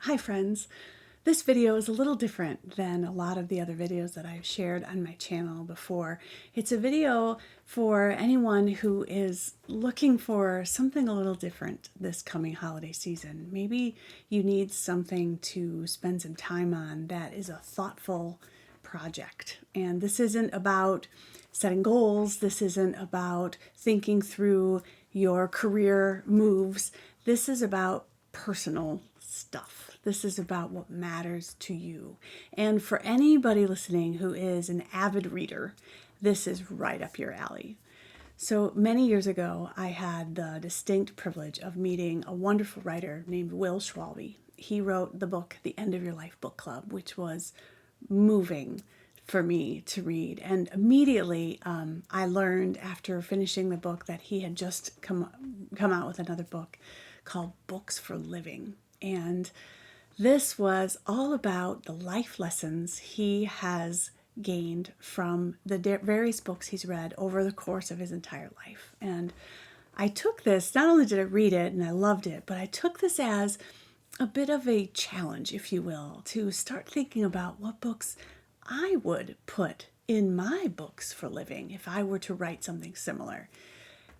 Hi friends! This video is a little different than a lot of the other videos that I've shared on my channel before. It's a video for anyone who is looking for something a little different this coming holiday season. Maybe you need something to spend some time on that is a thoughtful project. And this isn't about setting goals. This isn't about thinking through your career moves. This is about personal stuff. This is about what matters to you. And for anybody listening who is an avid reader, this is right up your alley. So many years ago, I had the distinct privilege of meeting a wonderful writer named Will Schwalbe. He wrote the book, The End of Your Life Book Club, which was moving for me to read. And immediately I learned after finishing the book that he had just come out with another book called Books for Living. And this was all about the life lessons he has gained from the various books he's read over the course of his entire life. And I took this, not only did I read it and I loved it, but I took this as a bit of a challenge, if you will, to start thinking about what books I would put in my books for living if I were to write something similar.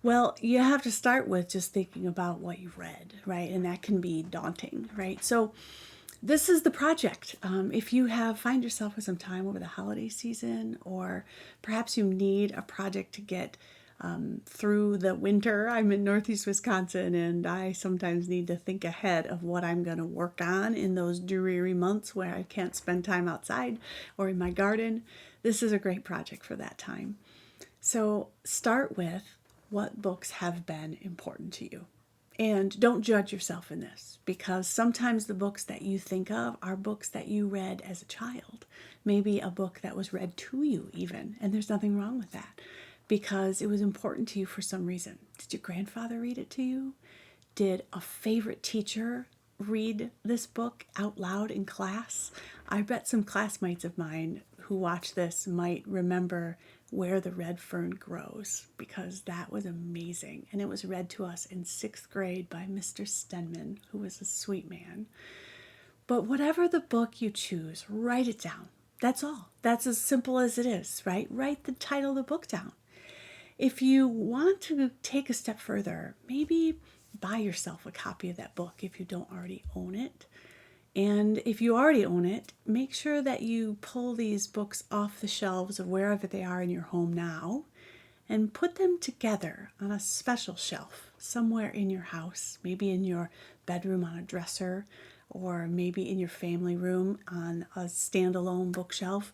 Well, you have to start with just thinking about what you've read, right? And that can be daunting, right? So this is the project. If you find yourself with some time over the holiday season, or perhaps you need a project to get through the winter. I'm in Northeast Wisconsin, and I sometimes need to think ahead of what I'm going to work on in those dreary months where I can't spend time outside or in my garden. This is a great project for that time. So start with what books have been important to you. And don't judge yourself in this, because sometimes the books that you think of are books that you read as a child. Maybe a book that was read to you even, and there's nothing wrong with that because it was important to you for some reason. Did your grandfather read it to you? Did a favorite teacher read this book out loud in class? I bet some classmates of mine who watch this might remember Where the Red Fern Grows, because that was amazing. And it was read to us in 6th grade by Mr. Stenman, who was a sweet man. But whatever the book you choose, write it down. That's all. That's as simple as it is, right? Write the title of the book down. If you want to take a step further, maybe buy yourself a copy of that book if you don't already own it. And if you already own it, make sure that you pull these books off the shelves of wherever they are in your home now and put them together on a special shelf somewhere in your house, maybe in your bedroom on a dresser, or maybe in your family room on a standalone bookshelf,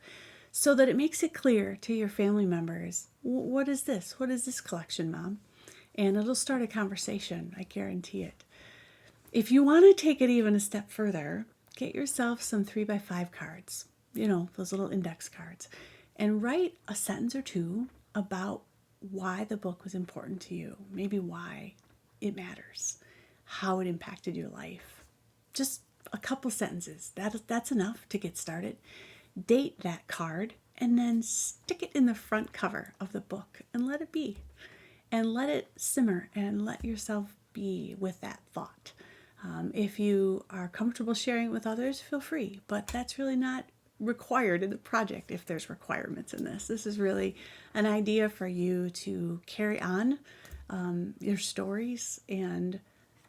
so that it makes it clear to your family members, what is this? What is this collection, Mom? And it'll start a conversation, I guarantee it. If you want to take it even a step further, get yourself some 3x5 cards, those little index cards, and write a sentence or two about why the book was important to you, maybe why it matters, how it impacted your life. Just a couple sentences. That's enough to get started. Date that card and then stick it in the front cover of the book and let it be. And let it simmer and let yourself be with that thought. If you are comfortable sharing it with others, feel free, but that's really not required in the project if there's requirements in this. This is really an idea for you to carry on your stories, and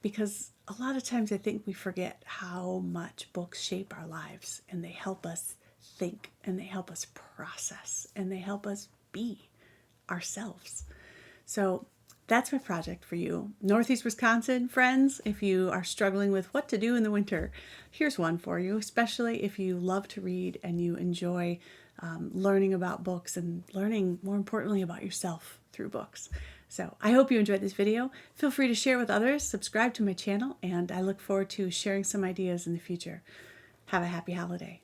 because a lot of times I think we forget how much books shape our lives, and they help us think, and they help us process, and they help us be ourselves. So that's my project for you. Northeast Wisconsin friends, if you are struggling with what to do in the winter, here's one for you, especially if you love to read and you enjoy learning about books and learning, more importantly, about yourself through books. So I hope you enjoyed this video. Feel free to share with others, subscribe to my channel, and I look forward to sharing some ideas in the future. Have a happy holiday.